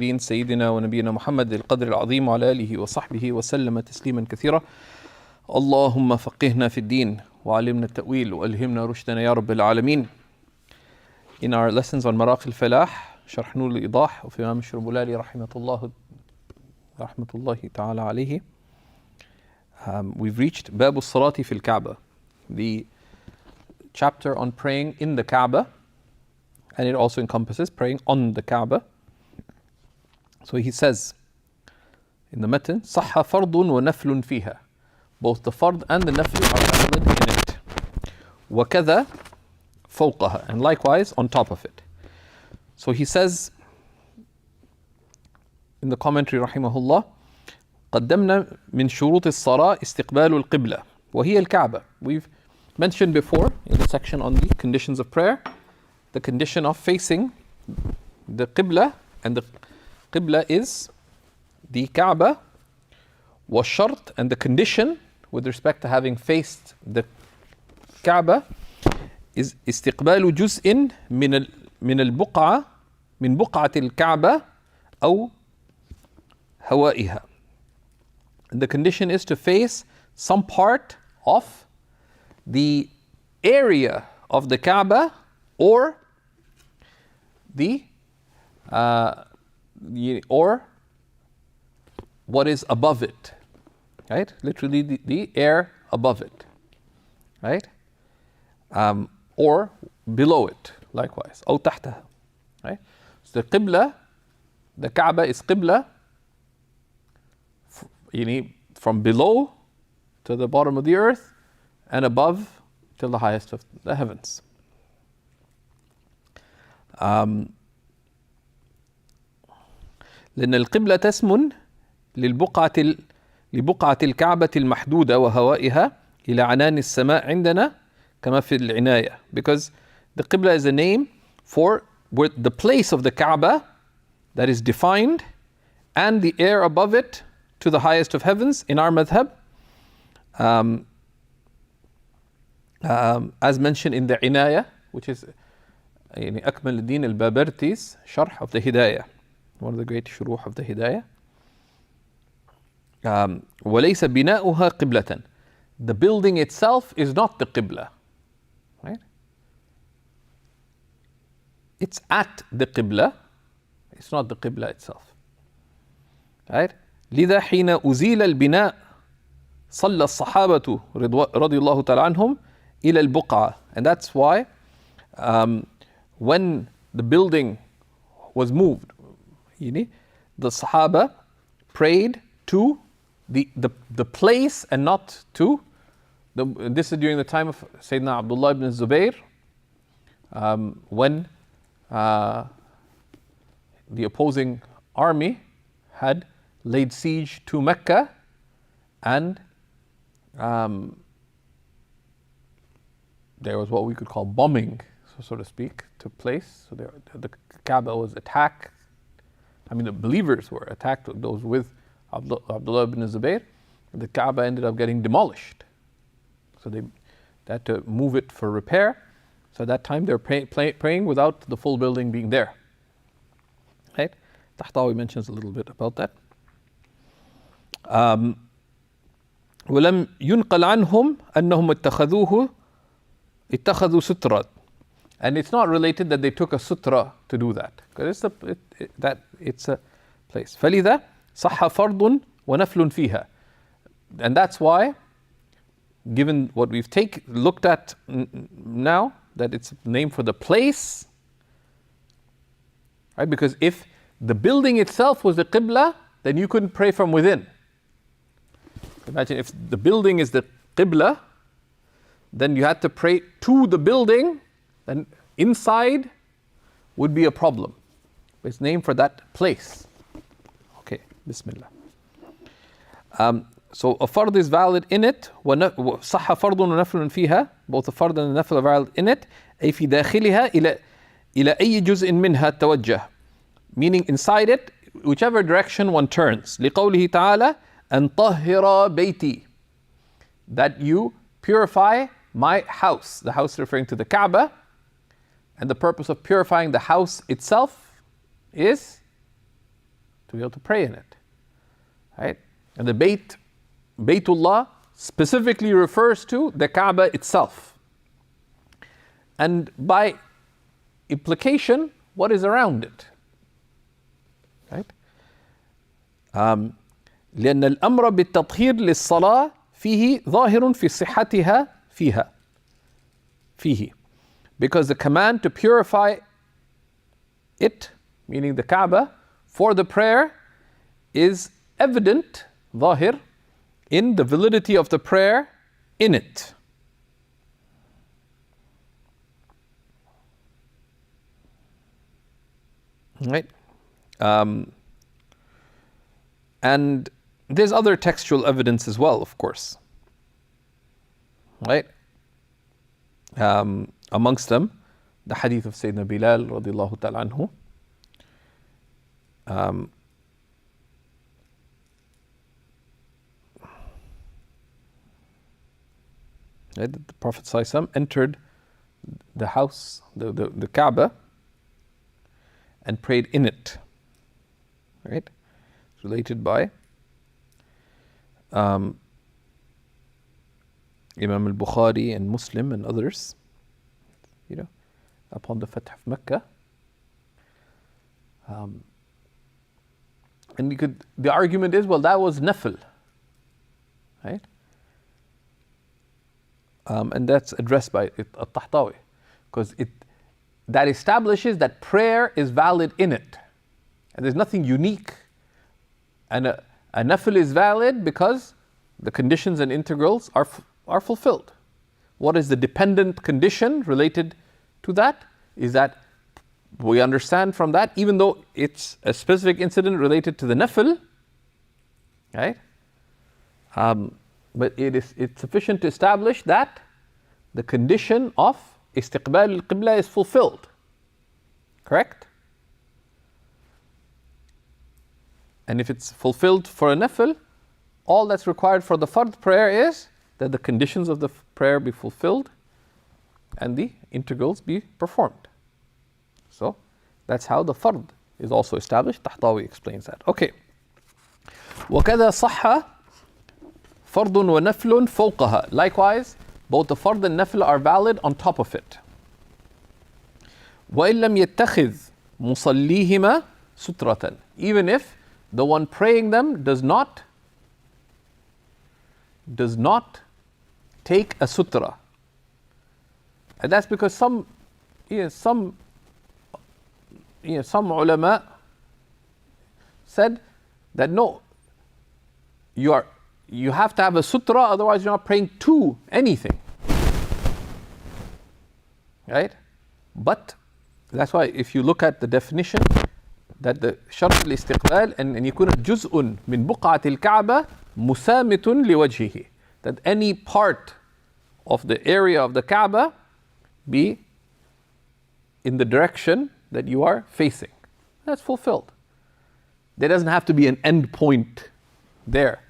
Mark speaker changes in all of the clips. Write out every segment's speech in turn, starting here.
Speaker 1: سيدنا ونبينا محمد القدر العظيم وعلى آله وصحبه وسلم تسليما كثيرا. اللهم فقهنا في الدين وعلمنا التأويل وألهمنا رشدنا يا رب العالمين. In our lessons on Maraqi al-Falah, شرح نور الإيضاح of Imam الشربلالي رحمة الله تعالى عليه, we've reached باب الصلاة في الكعبة, the chapter on praying in the Kaaba, and it also encompasses praying on the Kaaba. So he says in the matan, صح فرض ونفل فيها, both the fard and the nafl are valid in it. وكذا فوقها, and likewise on top of it. So he says in the commentary رحمه الله, قدمنا من شروط الصلاة استقبال القبلة وهي الكعبة. We've mentioned before in the section on the conditions of prayer, the condition of facing the Qibla, and the Qibla is the Kaaba. والشرط, and the condition with respect to having faced the Kaaba, is استقبال جزء من البقعة من بقعة الكعبة أو هوائها. And the condition is to face some part of the area of the Kaaba or or what is above it, right? Literally the air above it, right? Or below it, likewise. أو تحتها, right? So the Qibla, the Kaaba is Qibla, from below to the bottom of the earth and above to the highest of the heavens. لأن القبلة اسم لبقعة الكعبة المحدودة وهوائها إلى عنان السماء عندنا كما في العناية, because the Qibla is a name for the place of the Kaaba that is defined and the air above it to the highest of heavens in our madhab, as mentioned in the Inaya, which is أكمل الدين البابرتي's شرح of the Hidayah, one of the great shuruh of the Hidayah. وليس بناؤها قبلة, the building itself is not the Qibla, right? It's at the Qibla, it's not the Qibla itself, right? لذا حين أزيل البناء صلى الصحابة رضي الله تعالى عنهم إلى البقعة, and that's why when the building was moved, the Sahaba prayed to the place and not to this is during the time of Sayyidina Abdullah ibn Zubayr, when the opposing army had laid siege to Mecca, and there was what we could call bombing, so to speak, took place. So the Kaaba was attacked. I mean, the believers were attacked, those with Abdullah ibn Zubayr. The Kaaba ended up getting demolished. So they had to move it for repair. So at that time they were praying without the full building being there. Right? Tahtawi mentions a little bit about that. ولم ينقل عنهم أنهم اتخذوا سترة. And it's not related that they took a sutra to do that, because it's a place. فلذا صح فرض ونفل فيها. And that's why, given what we've looked at now, that it's a name for the place, right? Because if the building itself was the Qibla, then you couldn't pray from within. Imagine if the building is the Qibla, then you had to pray to the building, then inside would be a problem. It's named for that place. Okay, Bismillah. So a fard is valid in it. صح فرض ونفل فيها, both the fard and the nafl are valid in it. أي في داخلها إلى أي جزء منها توجه, meaning inside it, whichever direction one turns. لقوله تعالى أن طهر بيتي, that you purify my house. The house referring to the Kaaba, and the purpose of purifying the house itself is to be able to pray in it. Right? And the Baytullah specifically refers to the Kaaba itself. And by implication, what is around it? Right? لأن الأمر بالتطهير للصلاة فيه ظاهر في صحتها فيه. Because the command to purify it, meaning the Kaaba, for the prayer is evident, ظاهر, in the validity of the prayer in it. Right? And there's other textual evidence as well, of course. Right? Amongst them, the hadith of Sayyidina Bilal radiallahu ta'ala anhu. The Prophet ﷺ entered the house, the Kaaba, and prayed in it. Right? It's related by Imam al-Bukhari and Muslim and others. You know, upon the Fath of Mecca. And the argument is, well, that was nafil. Right? And that's addressed by al-Tahtawi. Because that establishes that prayer is valid in it. And there's nothing unique. And a nafil is valid because the conditions and integrals are fulfilled. What is the dependent condition related to that? Is that we understand from that, even though it's a specific incident related to the nafil, right? But it's sufficient to establish that the condition of istiqbal al-qibla is fulfilled. Correct? And if it's fulfilled for a nafil, all that's required for the fard prayer is that the conditions of the prayer be fulfilled and the integrals be performed. So that's how the fard is also established. Tahtawi explains that. Okay. وَكَذَا صَحَّ فَرْضٌ وَنَفْلٌ فَوْقَهَا. Likewise, both the fard and nafil are valid on top of it. وَإِن لَمْ يَتَّخِذْ مُصَلِّيهِمَا سُتْرَةً. Even if the one praying them does not take a sutra. And that's because some ulama said that no, you have to have a sutra, otherwise you're not praying to anything. Right? But that's why if you look at the definition, that the شرط الاستقبال أن يكون جزء من بقعة الكعبة مسامت لوجهه, that any part of the area of the Kaaba be in the direction that you are facing. That's fulfilled. There doesn't have to be an end point there.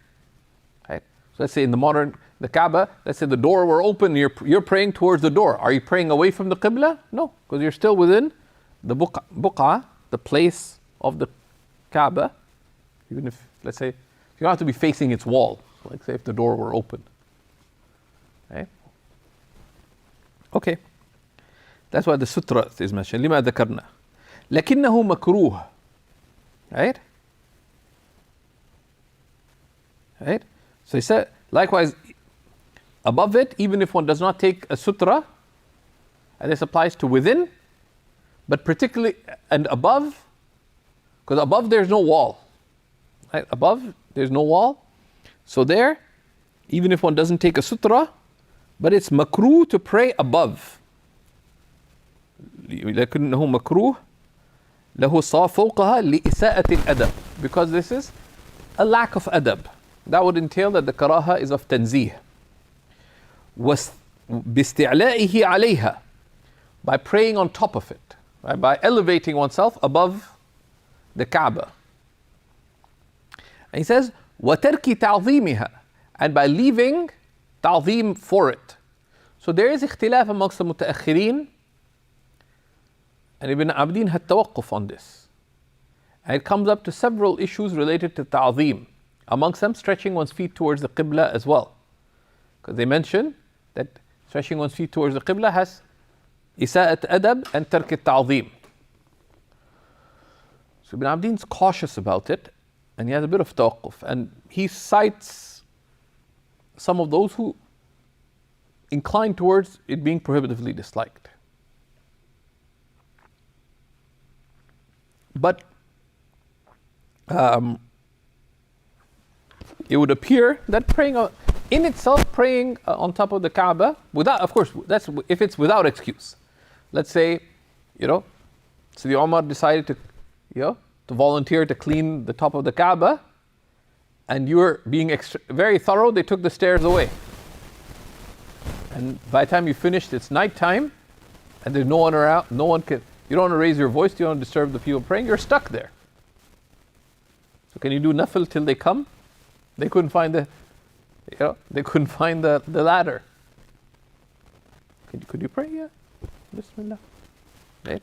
Speaker 1: Right? So let's say in the Kaaba, let's say the door were open, you're praying towards the door. Are you praying away from the Qibla? No, because you're still within the buq'a, the place of the Kaaba. Even if, let's say, you don't have to be facing its wall. Like say if the door were open. Right? Okay. That's why the sutra is mentioned. لما ذكرنا. لكنه مكروه. Right? Right? So he said, likewise, above it, even if one does not take a sutra, and this applies to within, but particularly, and above, because above there's no wall. Right? Above, there's no wall. So there, even if one doesn't take a sutra, but it's makruh to pray above. لكنه مكروه له صلاة فوقها لإساءة الأدب, because this is a lack of adab. That would entail that the karaha is of tanzih. باستعلائه عليها, by praying on top of it, right? By elevating oneself above the Kaaba. And he says وترك تعظيمها, and by leaving ta'zim for it. So there is اختلاف amongst the متأخرين, and Ibn Abdin had tawaqquf on this. And it comes up to several issues related to ta'zeem. Amongst them, stretching one's feet towards the qibla as well. Because they mention that stretching one's feet towards the qibla has isa'at adab and tark al-ta'zeem. So Ibn Abdin's cautious about it, and he has a bit of tawaqquf. And he cites some of those who incline towards it being prohibitively disliked. But it would appear that praying in itself, praying on top of the Kaaba, without, of course, that's if it's without excuse. Let's say, Sayyidi Umar decided to volunteer to clean the top of the Kaaba, and you were being very thorough, they took the stairs away. And by the time you finished, it's nighttime, and there's no one around, you don't want to raise your voice, you don't want to disturb the people praying, you're stuck there. So can you do nafil till they come? They couldn't find the ladder. Could you pray? Yeah. Bismillah. Right?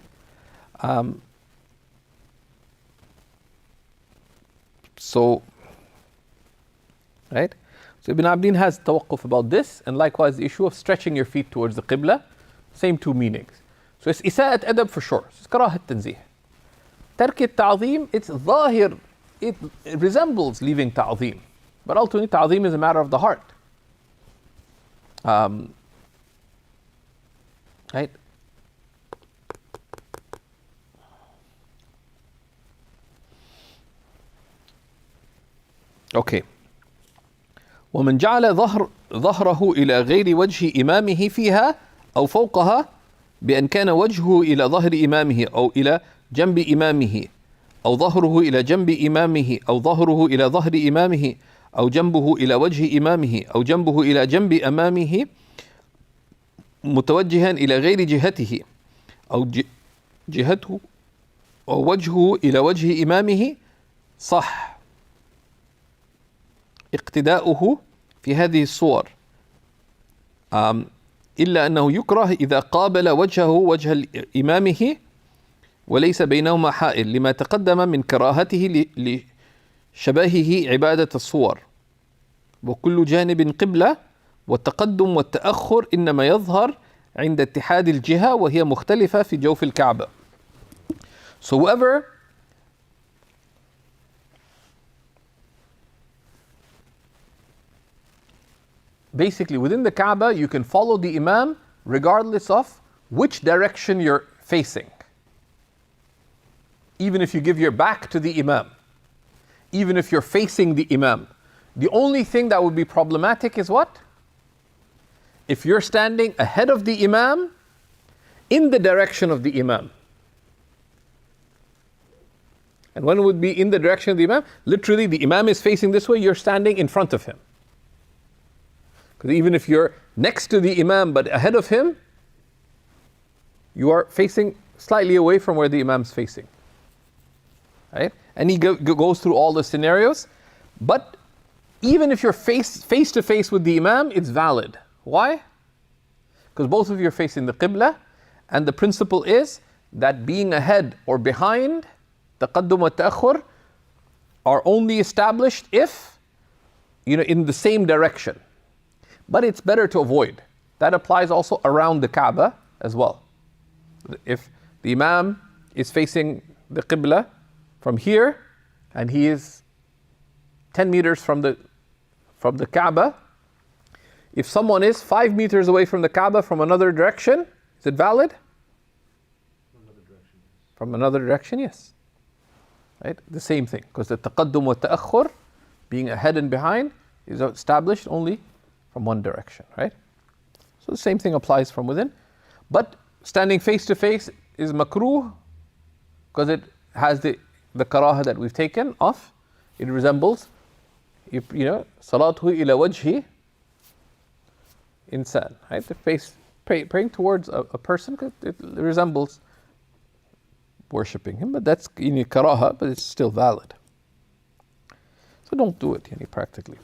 Speaker 1: Right? So Ibn Abdin has tawaqquf about this, and likewise the issue of stretching your feet towards the qibla, same two meanings. So it's isa'at adab for sure. It's karahat tanzih. Tark al-ta'zeem, it's zahir, it resembles leaving ta'zeem. But ultimately ta'zeem is a matter of the heart. Right? Okay. ومن جعل ظهره إلى غير وجه إمامه فيها أو فوقها بأن كان وجهه إلى ظهر إمامه أو إلى جنب إمامه أو ظهره إلى جنب إمامه أو ظهره إلى ظهر إمامه أو جنبه إلى وجه إمامه أو جنبه إلى جنب أمامه متوجها إلى غير جهته أو جهته أو وجهه إلى وجه إمامه صح اقتداؤه في هذه الصور إلا أنه يكره إذا قابل وجهه وجه إمامه وليس بينهما حائل لما تقدم من كراهته لشبهه عبادة الصور وكل جانب قبلة والتقدم والتأخر إنما يظهر عند اتحاد الجهة وهي مختلفة في جوف الكعبة. So whoever basically within the Kaaba you can follow the Imam regardless of which direction you're facing. Even if you give your back to the Imam, even if you're facing the Imam. The only thing that would be problematic is what? If you're standing ahead of the Imam in the direction of the Imam. And when it would be in the direction of the Imam, literally the Imam is facing this way, you're standing in front of him. Because even if you're next to the Imam but ahead of him, you are facing slightly away from where the Imam's facing. Right? And he goes through all the scenarios. But even if you're face to face with the Imam, it's valid. Why? Because both of you are facing the Qibla, and the principle is that being ahead or behind, taqaddum wa ta'akhur, are only established if, in the same direction. But it's better to avoid. That applies also around the Kaaba as well. If the Imam is facing the Qibla from here, and he is 10 meters from the Kaaba, if someone is 5 meters away from the Kaaba from another direction, is it valid? From another direction, yes. Right? The same thing, because the taqaddum wa ta'akhur, being ahead and behind, is established only from one direction, right? So the same thing applies from within. But standing face to face is makruh, because it has the karaha that we've taken off. It resembles, salatuhu ila wajhi insan, right? The face, praying towards a person, it resembles worshipping him, but that's karaha, but it's still valid. So don't do it practically.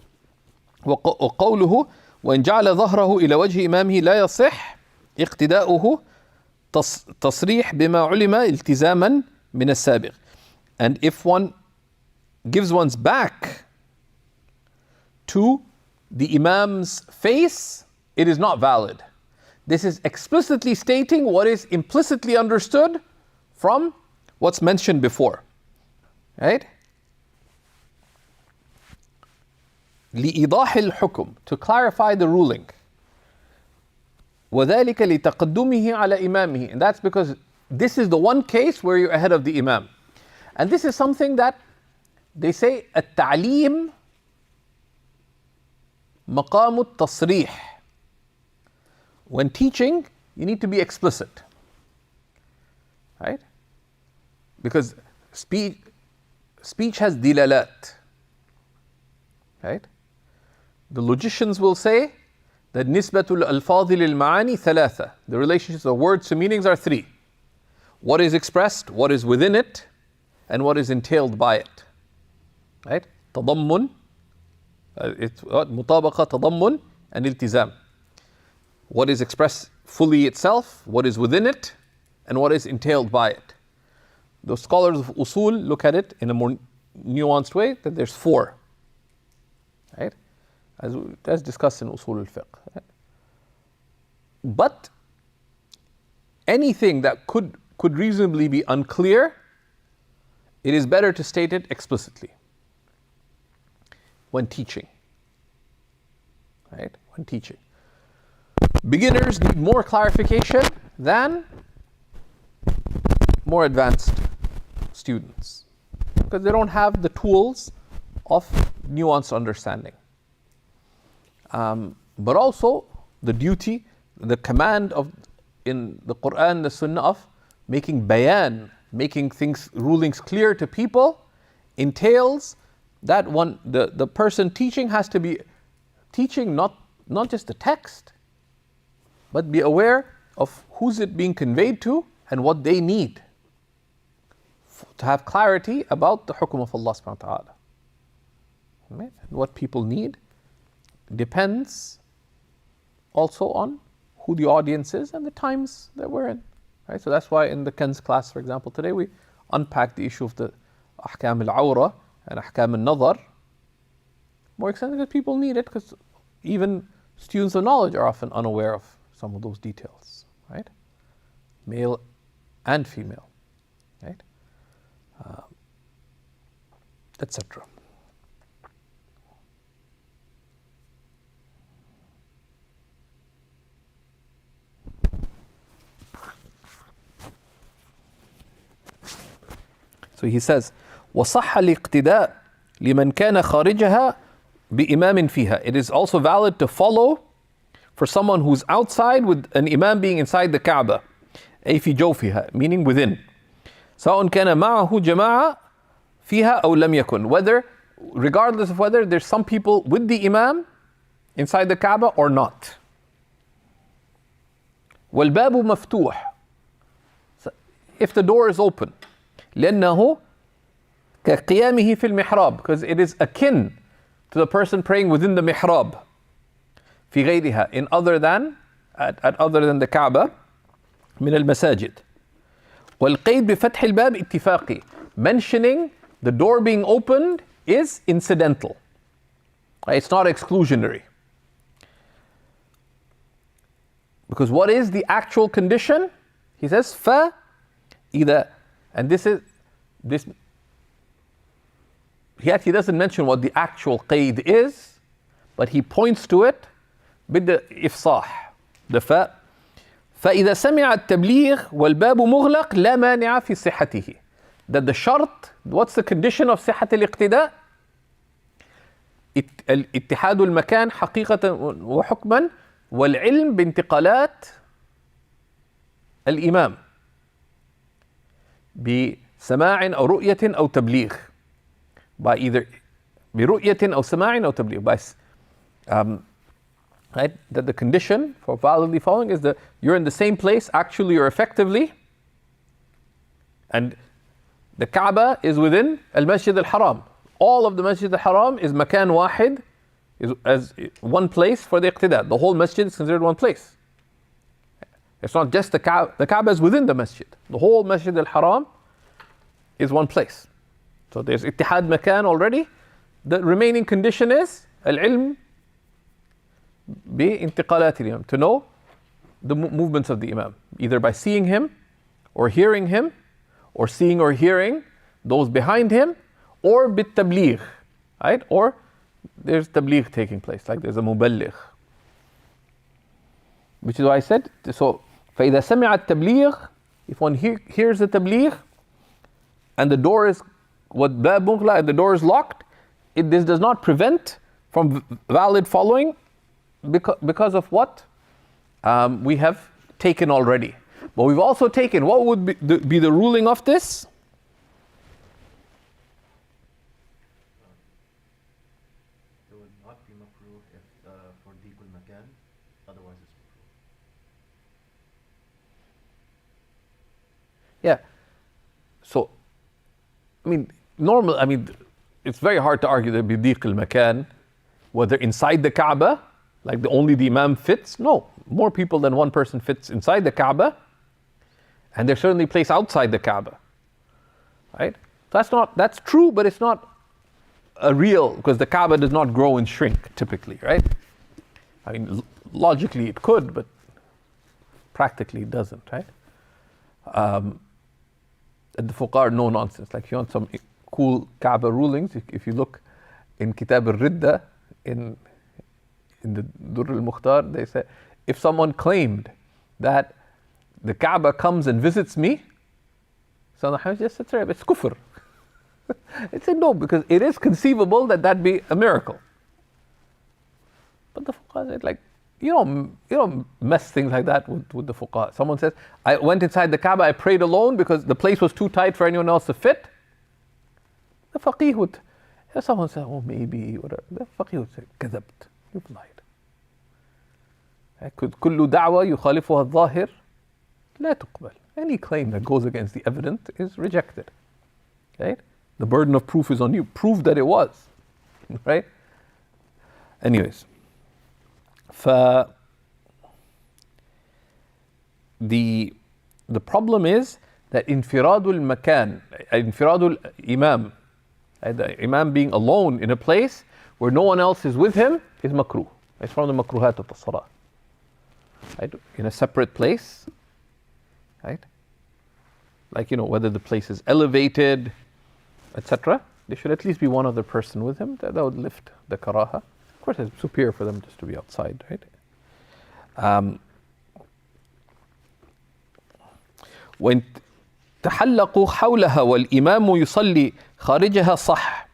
Speaker 1: وقوله وإن جعل ظهره إلى وجه إمامه لا يصح اقتداؤه تصريح بما علم التزاما من السابق. And if one gives one's back to the Imam's face, it is not valid. This is explicitly stating what is implicitly understood from what's mentioned before. Right? لإيضاح الحكم, to clarify the ruling. وذلك لتقدمه على إمامه, and that's because this is the one case where you're ahead of the Imam. And this is something that they say التعليم مقام التصريح. When teaching, you need to be explicit. Right? Because speech has dilalat. Right? The logicians will say that nisbatul al-fadhi lil-ma'ani thalatha. The relationships of words to meanings are three. What is expressed, what is within it, and what is entailed by it. Right? تضمن, مطابقة, تضمن, and iltizam. What is expressed fully itself, what is within it, and what is entailed by it. The scholars of usul look at it in a more nuanced way, that there's four. Right? As discussed in usul al-fiqh. Right? But anything that could reasonably be unclear, it is better to state it explicitly when teaching. Right? When teaching. Beginners need more clarification than more advanced students, because they don't have the tools of nuanced understanding. But also the duty, the command of in the Quran, the Sunnah of making bayan, making things, rulings clear to people, entails that the person teaching has to be teaching not just the text, but be aware of who's it being conveyed to and what they need to have clarity about the hukum of Allah subhanahu wa ta'ala. Right? And what people need depends also on who the audience is and the times that we're in. Right? So that's why in the Kanz class, for example, today we unpacked the issue of the ahkam al-awra and ahkam al-nazar more extensively, because people need it, because even students of knowledge are often unaware of some of those details, right? Male and female, right? Etc. So he says, وَصَحَّ الِاقْتِدَاء لِمَنْ كَانَ خَارِجَهَا بِإِمَامٍ فِيهَا. It is also valid to follow for someone who's outside with an imam being inside the Kaaba. أي في جوفها, meaning within. سواء كان معه جماعة فيها أو لم يكن. Whether, regardless of whether there's some people with the imam inside the Kaaba or not. والباب مفتوح. If the door is open. لأنه كقيامه في المحراب, because it is akin to the person praying within the mihrab. في غيرها, in other than the Kaaba من المساجد. والقيد بفتح الباب اتفاقي. Mentioning the door being opened is incidental. It's not exclusionary. Because what is the actual condition? He says, فإذا, and this he actually doesn't mention what the actual qaid is, but he points to it بالإفصاح. The فإذا سمع التبليغ والباب مغلق لا مانع في صحته. That the shart, what's the condition of صحة الاقتداء? اتحاد المكان حقيقة وحكما والعلم بانتقالات الإمام بسماع أو رؤية أو تبليغ. By either برؤية أو سماع أو تبليغ. By right, that the condition for validly following is that you're in the same place actually or effectively, and the Kaaba is within al-Masjid al-Haram. All of the Masjid al-Haram is makan wahid, is as one place for the iqtida. The whole masjid is considered one place. It's not just the Kaaba. The Kaaba is within the masjid. The whole Masjid al-Haram is one place. So there's ittihad makan already. The remaining condition is al-ilm bi-intiqalat al-imam, to know the movements of the imam, either by seeing him or hearing him, or seeing or hearing those behind him, or bit-tabligh, right? Or there's tabligh taking place, like there's a muballigh. Which is why I said, so فَإِذَا سَمِعَ التَّبْلِيغ, if one hears the tabligh, and the door is, and the door is locked, this does not prevent from valid following because of what we have taken already. But we've also taken, what would be the ruling of this?
Speaker 2: It would not be makruh if for deekul makan, otherwise it's makruh.
Speaker 1: Yeah. So, it's very hard to argue that bidiq al-makan, whether inside the Kaaba, like only the imam fits. No, more people than one person fits inside the Kaaba, and they're certainly placed outside the Kaaba, right? That's true, but it's not a real, because the Kaaba does not grow and shrink typically, right? Logically it could, but practically it doesn't, right? And the fuqaha are no nonsense. Like if you want some cool Kaaba rulings, if you look in Kitab al-Ridda, in the Durr al-Mukhtar, they say, if someone claimed that the Kaaba comes and visits me, so the just said, it's kufr. It said no, because it is conceivable that be a miracle. But the fuqaha said, like, you don't mess things like that with the fuqaha. Someone says, I went inside the Kaaba, I prayed alone because the place was too tight for anyone else to fit. The faqih would, if someone said, oh maybe, whatever, the faqih would say, كذبت, you've lied. كل دعوة يخالفها الظاهر لا تقبل. Any claim that goes against the evidence is rejected. Right? The burden of proof is on you. Prove that it was. Right? Anyways. The problem is that infiradul makan, infiradul imam, the imam being alone in a place where no one else is with him is makruh. It's from the makruhat of the salah. Right? In a separate place, right? Like, whether the place is elevated, etc. There should at least be one other person with him. That would lift the karaha. Of course, it's superior for them just to be outside, right? When تحلقوا حولها والإمام يصلي خارجها صح.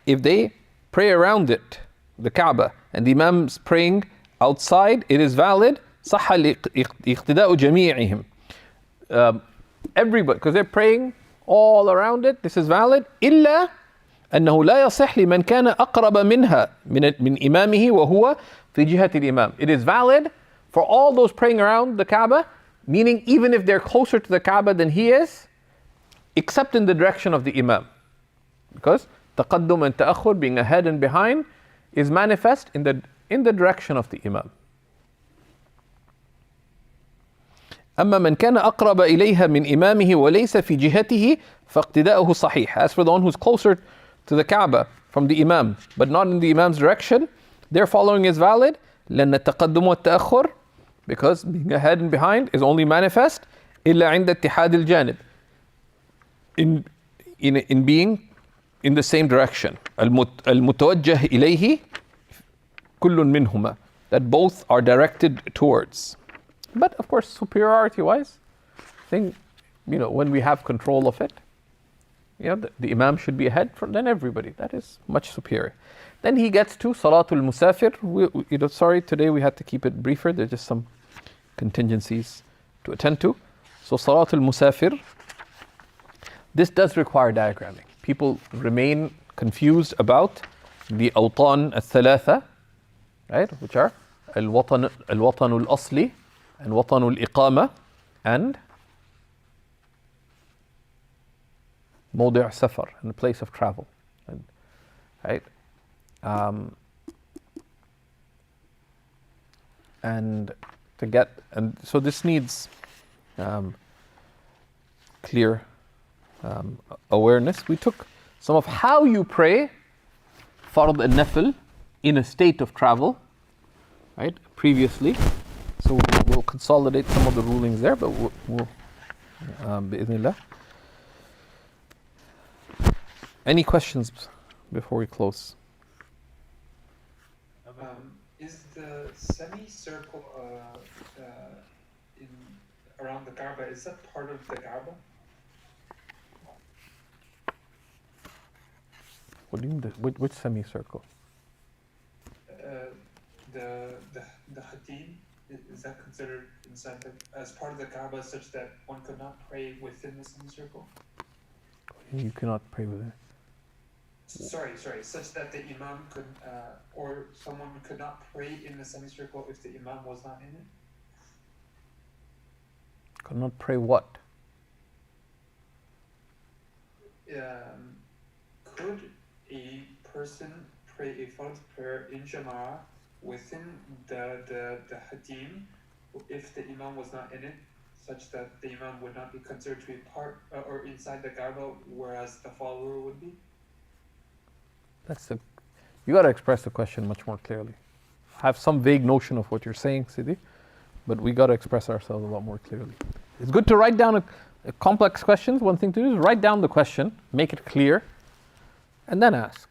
Speaker 1: If they pray around it, the Kaaba, and the Imam's praying outside, it is valid. صح اقتداء جميعهم. Everybody, because they're praying all around it, this is valid. إلا أنه لا يصح لمن كان أقرب منها من إمامه وهو في جهة الإمام. It is valid for all those praying around the Kaaba, meaning even if they're closer to the Kaaba than he is, except in the direction of the Imam. Because taqaddum and ta'akhur, being ahead and behind, is manifest in the direction of the Imam. أما من كان أقرب إليها من إمامه وليس في جهته فاقتداؤه صحيح. As for the one who's closer to the Kaaba from the Imam, but not in the Imam's direction, their following is valid. لأن التقدم والتأخر, because being ahead and behind is only manifest إلا عند اتحاد الجانب, in being in the same direction. المتوجه إليه كل منهما, that both are directed towards. But of course, superiority-wise, I think, when we have control of it, the Imam should be ahead than everybody. That is much superior. Then he gets to Salatul Musafir. Sorry, today we had to keep it briefer. There's just some contingencies to attend to. So Salatul Musafir, this does require diagramming. People remain confused about the awtan al-thalatha, right? Which are al-watan al-asli, and watan al-iqama, and mawdi' safar, and the place of travel. Right? And so this needs clear awareness. We took some of how you pray Fard and Nafil in a state of travel, right? Previously. So we'll consolidate some of the rulings there, but we'll bi'idhnillah. Any questions before we close?
Speaker 3: Is the semicircle in around the Kaaba, is that part of the Kaaba?
Speaker 1: What do you mean? Which semicircle?
Speaker 3: The Hatim, is that considered inside as part of the Kaaba, such that one could not pray within the semicircle?
Speaker 1: You cannot pray with it.
Speaker 3: Sorry, such that the Imam could, or someone could not pray in the semicircle if the Imam was not in
Speaker 1: Could not pray what?
Speaker 3: it? Could a person pray a Fard prayer in Jama'ah within the Hatim if the Imam was not in it, such that the Imam would not be considered to be part or inside the Kaaba, whereas the follower would be?
Speaker 1: You got to express the question much more clearly. I have some vague notion of what you're saying, Sidi, but we got to express ourselves a lot more clearly. It's good to write down a complex questions. One thing to do is write down the question, make it clear, and then ask,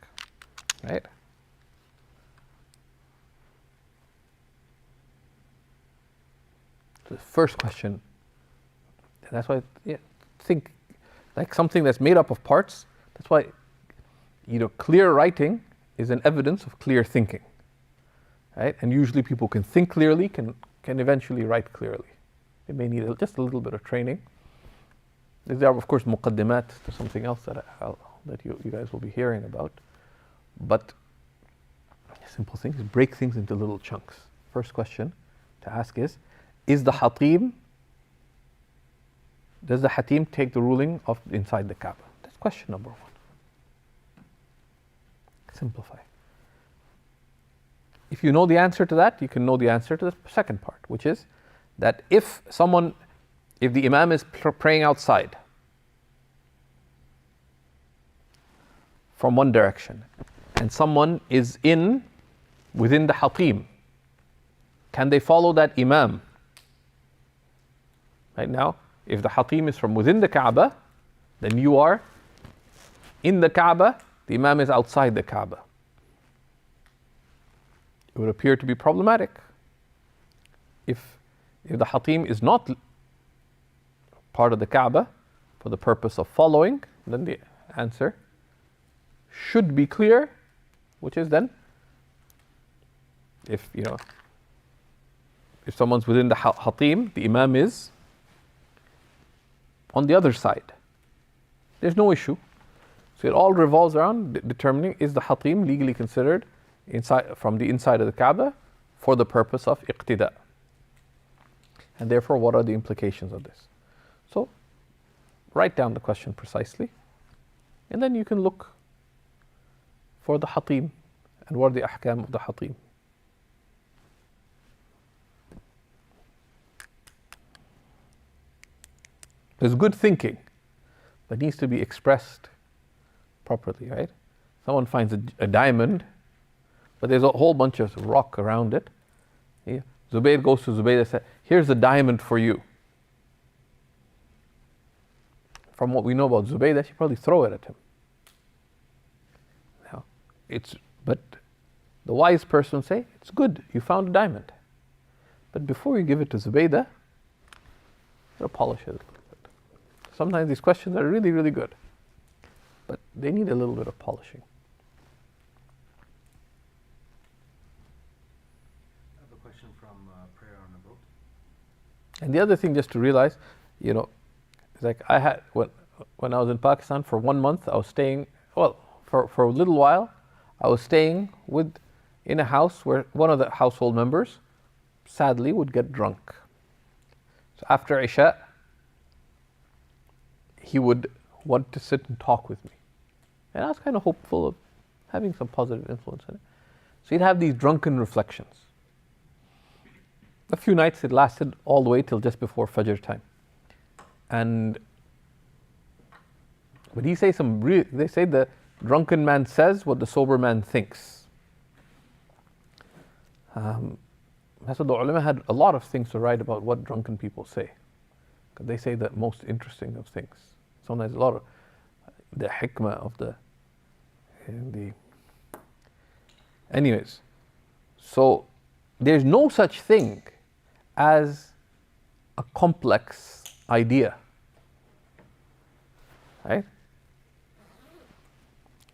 Speaker 1: right? So the first question, that's why, think like something that's made up of parts. That's why, clear writing is an evidence of clear thinking, right? And usually people can think clearly, can eventually write clearly. They may need just a little bit of training. There are, of course, muqaddimat to something else that you guys will be hearing about. But a simple thing is break things into little chunks. First question to ask is the Hatim, does the Hatim take the ruling of inside the Kaaba? That's question number one. Simplify. If you know the answer to that, you can know the answer to the second part, which is that if the Imam is praying outside from one direction and someone is within the Hatim, can they follow that Imam? Right now, if the Hatim is from within the Kaaba, then you are in the Kaaba, the Imam is outside the Kaaba. It would appear to be problematic. If the Hatim is not part of the Kaaba for the purpose of following, then the answer should be clear, which is then, if someone's within the Hatim, the Imam is on the other side. There's no issue. So it all revolves around determining, is the Hatim legally considered from the inside of the Kaaba for the purpose of iqtida? And therefore, what are the implications of this? So, write down the question precisely, and then you can look for the Hatim and what are the ahkam of the Hatim. There's good thinking, but needs to be expressed properly, right? Someone finds a diamond, but there's a whole bunch of rock around it. Yeah. Zubayr goes to Zubayr and says, here's a diamond for you. From what we know about Zubayr, they should probably throw it at him. Now, but the wise person would say, it's good, you found a diamond. But before you give it to Zubaydah, polish it a little bit. Sometimes these questions are really, really good, but they need a little bit of polishing.
Speaker 2: I have a question from Prayer on a Boat.
Speaker 1: And the other thing just to realize, it's like I had, when I was in Pakistan for 1 month, I was staying, for a little while, I was staying in a house where one of the household members, sadly, would get drunk. So after Isha, he would want to sit and talk with me. And I was kind of hopeful of having some positive influence in it. So he'd have these drunken reflections. A few nights it lasted all the way till just before Fajr time. But he say they say the drunken man says what the sober man thinks. That's what the ulama had a lot of things to write about what drunken people say. Because they say the most interesting of things. Sometimes a lot of the hikmah of the. Anyways, so there's no such thing as a complex idea. Right?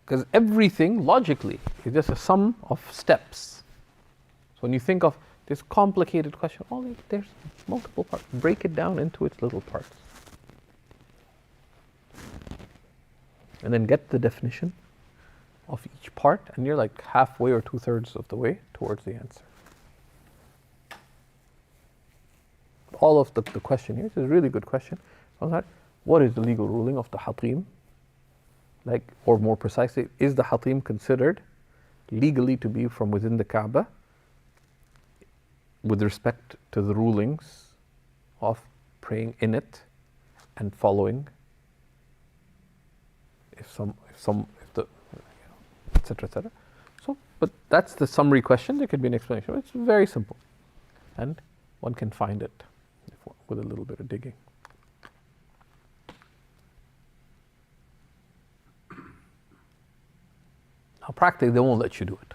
Speaker 1: Because everything logically is just a sum of steps. So when you think of this complicated question, there's multiple parts. Break it down into its little parts. And then get the definition of each part, and you're like halfway or 2/3 of the way towards the answer. All of the question here is a really good question. What is the legal ruling of the hatim? Like, or more precisely, is the hatim considered legally to be from within the Kaaba with respect to the rulings of praying in it and following, etc., etc. So, but that's the summary question. There could be an explanation. It's very simple, and one can find it with a little bit of digging. Now, practically, they won't let you do it.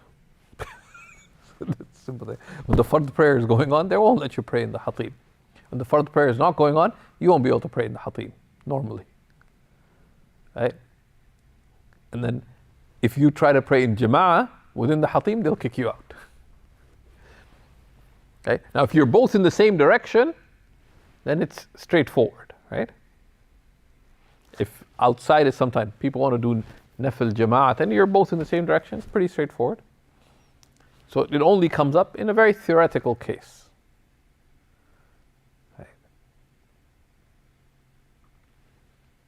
Speaker 1: That's simple thing. When the fard prayer is going on, they won't let you pray in the hatim. When the fard prayer is not going on, you won't be able to pray in the hatim normally. Right? And then, if you try to pray in jama'ah within the hatim, they'll kick you out. Okay? Now, if you're both in the same direction, then it's straightforward, right? If outside is sometimes people want to do nafil jama'at and you're both in the same direction, it's pretty straightforward. So it only comes up in a very theoretical case. Right?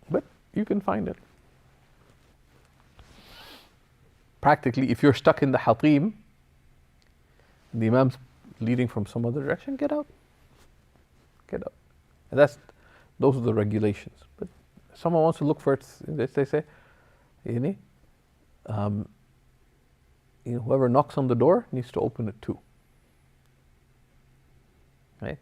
Speaker 1: But you can find it. Practically, if you're stuck in the hatim, the imam's leading from some other direction, get out. Get out. And those are the regulations. But if someone wants to look for it, they say, whoever knocks on the door needs to open it too. Right?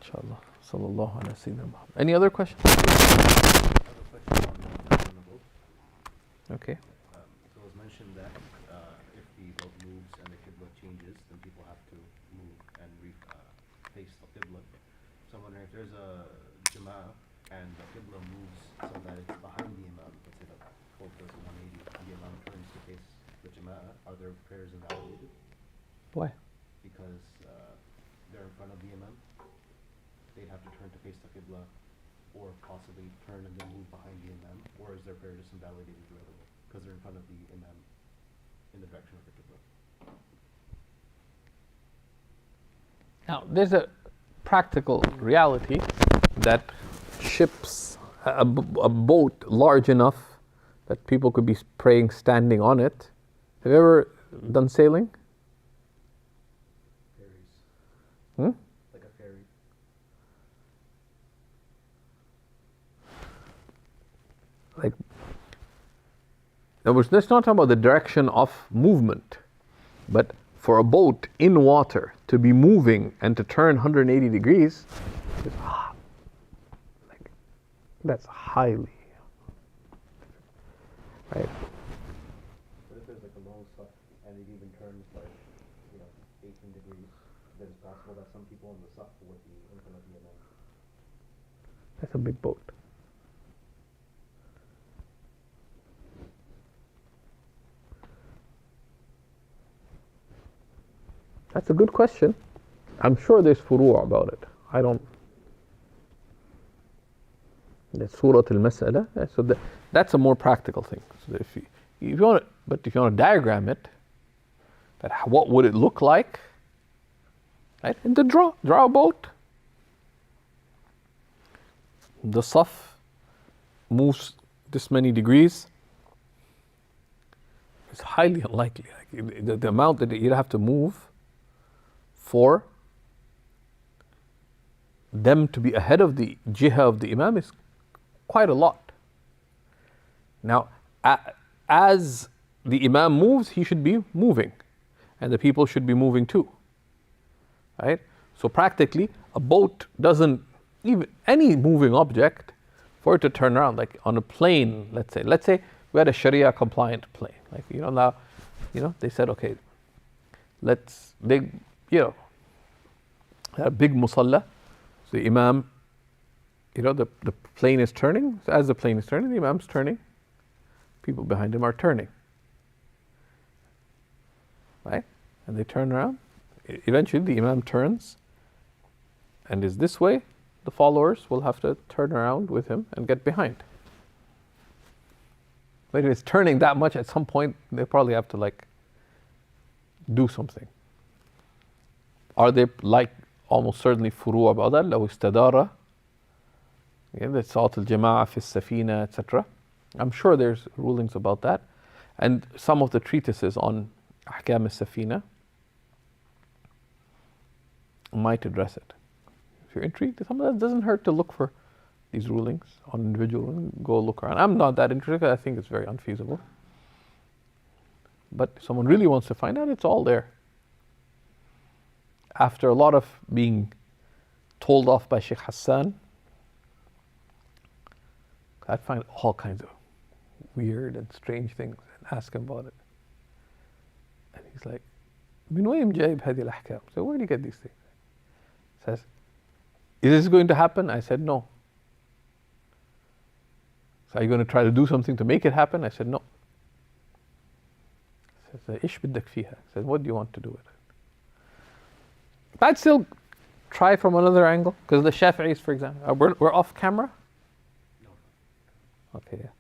Speaker 1: Inshallah. Sallallahu ala sayyidina Muhammad. Any other questions? Okay.
Speaker 2: So it was mentioned that if the boat moves and the qibla changes, then people have to move and face the qibla. So I'm wondering if there's a jama'ah and the qibla moves so that it's behind the imam, let's say the boat goes 180 and the imam turns to face the jama'ah, are their prayers invalidated?
Speaker 1: Why?
Speaker 2: Because they're in front of the imam, they'd have to turn to face the qibla or possibly turn and then move behind the imam, or is their prayer just invalidated the other way because they're in front of the imam in the direction of the qibla?
Speaker 1: Now, there's a practical reality that ships, a boat large enough that people could be praying standing on it. Have you ever done sailing?
Speaker 2: Ferries.
Speaker 1: Hmm?
Speaker 2: Like a ferry.
Speaker 1: Like, in other words, let's not talk about the direction of movement, but for a boat in water to be moving and to turn 180 degrees, that's highly, right?
Speaker 2: But if there's like a long suck and it even turns like, 18 degrees, then it's possible that some people in the suck would be in front of the imam.
Speaker 1: That's a big boat. That's a good question. I'm sure there's furu' about it. I don't. That's Surah al-Mas'ala. So that's a more practical thing. So if you want to diagram it, that what would it look like? Right? And to draw a boat. The saf moves this many degrees. It's highly unlikely. Like the amount that you'd have to move for them to be ahead of the jihah of the imam is quite a lot. Now, as the imam moves, he should be moving, and the people should be moving too, right? So practically, a boat doesn't, even any moving object, for it to turn around, like on a plane, let's say we had a Sharia compliant plane, like, now, they said, okay, they had a big musalla, so the imam, the plane is turning, so as the plane is turning, the imam's turning, people behind him are turning, right? And they turn around, eventually the imam turns and is this way, the followers will have to turn around with him and get behind. But if it's turning that much, at some point they probably have to do something. Are they almost certainly furu' about that? لو استدار, that's صلاة الجماعة في السفينة, etc. I'm sure there's rulings about that, and some of the treatises on أحكام السفينة might address it. If you're intrigued, some of that doesn't hurt to look for these rulings on individual and go look around. I'm not that interested. I think it's very unfeasible. But if someone really wants to find out, it's all there. After a lot of being told off by Shaykh Hassan, I'd find all kinds of weird and strange things and ask him about it. And he's like, من وين جايب هذه الأحكام? So where do you get these things? He says, is this going to happen? I said, no. So are you going to try to do something to make it happen? I said, no. He says, إيش بدك فيها? I said, what do you want to do with it? But I'd still try from another angle, because the Shafi'is, for example, we're off camera?
Speaker 2: No.
Speaker 1: Okay, yeah.